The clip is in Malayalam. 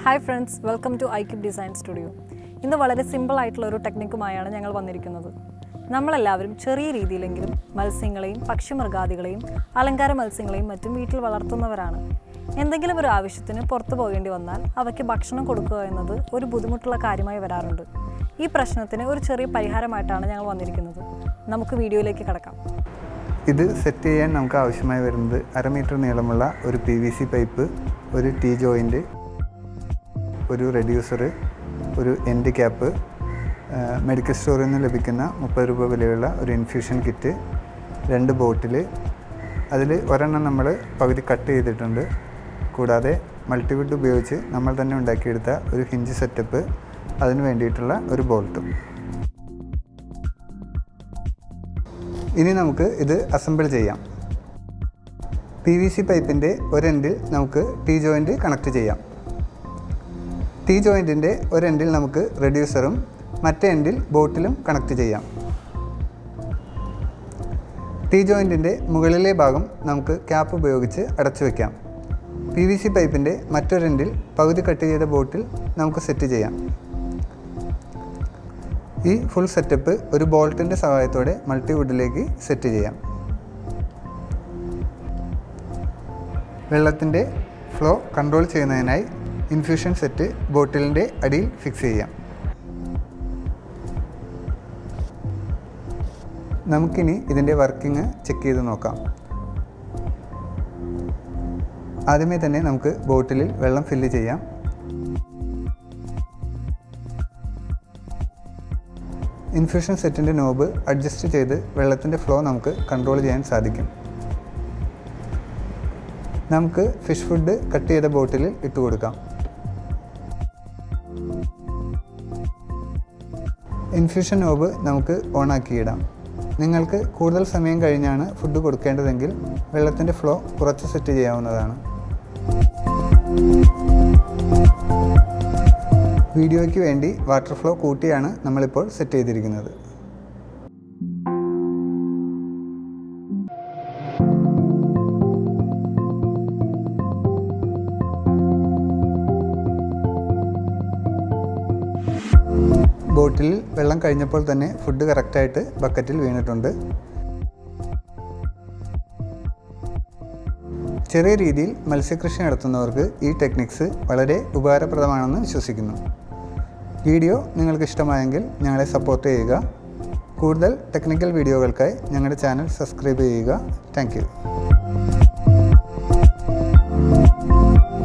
Hi friends, welcome to Icube Design Studio. ഇന്ന് വളരെ സിമ്പിൾ ആയിട്ടുള്ള ഒരു ടെക്നിക്കുമായാണ് ഞങ്ങൾ വന്നിരിക്കുന്നത്. നമ്മളെല്ലാവരും ചെറിയ രീതിയിലെങ്കിലും മത്സ്യങ്ങളെയും പക്ഷിമൃഗാദികളെയും അലങ്കാര മത്സ്യങ്ങളെയും മറ്റും വീട്ടിൽ വളർത്തുന്നവരാണ്. എന്തെങ്കിലും ഒരു ആവശ്യത്തിന് പുറത്തു പോകേണ്ടി വന്നാൽ അവയ്ക്ക് ഭക്ഷണം കൊടുക്കുക എന്നത് ഒരു ബുദ്ധിമുട്ടുള്ള കാര്യമായി വരാറുണ്ട്. ഈ പ്രശ്നത്തിന് ഒരു ചെറിയ പരിഹാരമായിട്ടാണ് ഞങ്ങൾ വന്നിരിക്കുന്നത്. നമുക്ക് വീഡിയോയിലേക്ക് കടക്കാം. ഇത് സെറ്റ് ചെയ്യാൻ നമുക്ക് ആവശ്യമായി വരുന്നത് 1/2 മീറ്റർ നീളമുള്ള ഒരു PVC പൈപ്പ്, ഒരു T ജോയിൻ്റ്, ഒരു റെഡ്യൂസർ, ഒരു എൻഡ് ക്യാപ്പ്, മെഡിക്കൽ സ്റ്റോറിൽ നിന്ന് ലഭിക്കുന്ന 30 രൂപ വിലയുള്ള ഒരു ഇൻഫ്യൂഷൻ കിറ്റ്, 2 ബോട്ടിൽ, അതിൽ ഒരെണ്ണം നമ്മൾ പകുതി കട്ട് ചെയ്തിട്ടുണ്ട്. കൂടാതെ മൾട്ടിവുഡ് ഉപയോഗിച്ച് നമ്മൾ തന്നെ ഉണ്ടാക്കിയെടുത്ത ഒരു ഹിഞ്ച് സെറ്റപ്പ്, അതിന് വേണ്ടിയിട്ടുള്ള ഒരു ബോൾട്ടും. ഇനി നമുക്ക് ഇത് അസംബിൾ ചെയ്യാം. PVC പൈപ്പിൻ്റെ ഒരെൻഡിൽ നമുക്ക് T ജോയിൻ്റ് കണക്ട് ചെയ്യാം. T ജോയിൻറ്റിൻ്റെ ഒരെൻഡിൽ നമുക്ക് റെഡ്യൂസറും മറ്റേ എൻഡിൽ ബോട്ടിലും കണക്ട് ചെയ്യാം. T ജോയിൻറ്റിൻ്റെ മുകളിലെ ഭാഗം നമുക്ക് ക്യാപ്പ് ഉപയോഗിച്ച് അടച്ചു വയ്ക്കാം. PVC പൈപ്പിൻ്റെ മറ്റൊരെൻഡിൽ പകുതി കട്ട് ചെയ്ത ബോട്ടിൽ നമുക്ക് സെറ്റ് ചെയ്യാം. ഈ ഫുൾ സെറ്റപ്പ് ഒരു ബോൾട്ടിൻ്റെ സഹായത്തോടെ മൾട്ടിവുഡിലേക്ക് സെറ്റ് ചെയ്യാം. വെള്ളത്തിൻ്റെ ഫ്ലോ കൺട്രോൾ ചെയ്യുന്നതിനായി ഇൻഫ്യൂഷൻ സെറ്റ് ബോട്ടിലിൻ്റെ അടിയിൽ ഫിക്സ് ചെയ്യാം. നമുക്കിനി ഇതിൻ്റെ വർക്കിംഗ് ചെക്ക് ചെയ്ത് നോക്കാം. ആദ്യമേ തന്നെ നമുക്ക് ബോട്ടിലിൽ വെള്ളം ഫില്ല് ചെയ്യാം. ഇൻഫ്യൂഷൻ സെറ്റിൻ്റെ നോബ് അഡ്ജസ്റ്റ് ചെയ്ത് വെള്ളത്തിൻ്റെ ഫ്ലോ നമുക്ക് കൺട്രോൾ ചെയ്യാൻ സാധിക്കും. നമുക്ക് ഫിഷ് ഫുഡ് കട്ട് ചെയ്ത ബോട്ടിലിൽ ഇട്ട് കൊടുക്കാം. ഇൻഫ്യൂഷൻ നോബ് നമുക്ക് ഓണാക്കിയിടാം. നിങ്ങൾക്ക് കൂടുതൽ സമയം കഴിഞ്ഞാണ് ഫുഡ് കൊടുക്കേണ്ടതെങ്കിൽ വെള്ളത്തിൻ്റെ ഫ്ലോ കുറച്ച് സെറ്റ് ചെയ്യാവുന്നതാണ്. വീഡിയോയ്ക്ക് വേണ്ടി വാട്ടർ ഫ്ലോ കൂട്ടിയാണ് നമ്മളിപ്പോൾ സെറ്റ് ചെയ്തിരിക്കുന്നത്. ബോട്ടിൽ വെള്ളം കഴിഞ്ഞപ്പോൾ തന്നെ ഫുഡ് കറക്റ്റായിട്ട് ബക്കറ്റിൽ വീണിട്ടുണ്ട്. ചെറിയ രീതിയിൽ മത്സ്യകൃഷി നടത്തുന്നവർക്ക് ഈ ടെക്നിക്സ് വളരെ ഉപകാരപ്രദമാണെന്ന് വിശ്വസിക്കുന്നു. വീഡിയോ നിങ്ങൾക്ക് ഇഷ്ടമായെങ്കിൽ ഞങ്ങളെ സപ്പോർട്ട് ചെയ്യുക. കൂടുതൽ ടെക്നിക്കൽ വീഡിയോകൾക്കായി ഞങ്ങളുടെ ചാനൽ സബ്സ്ക്രൈബ് ചെയ്യുക. Thank you.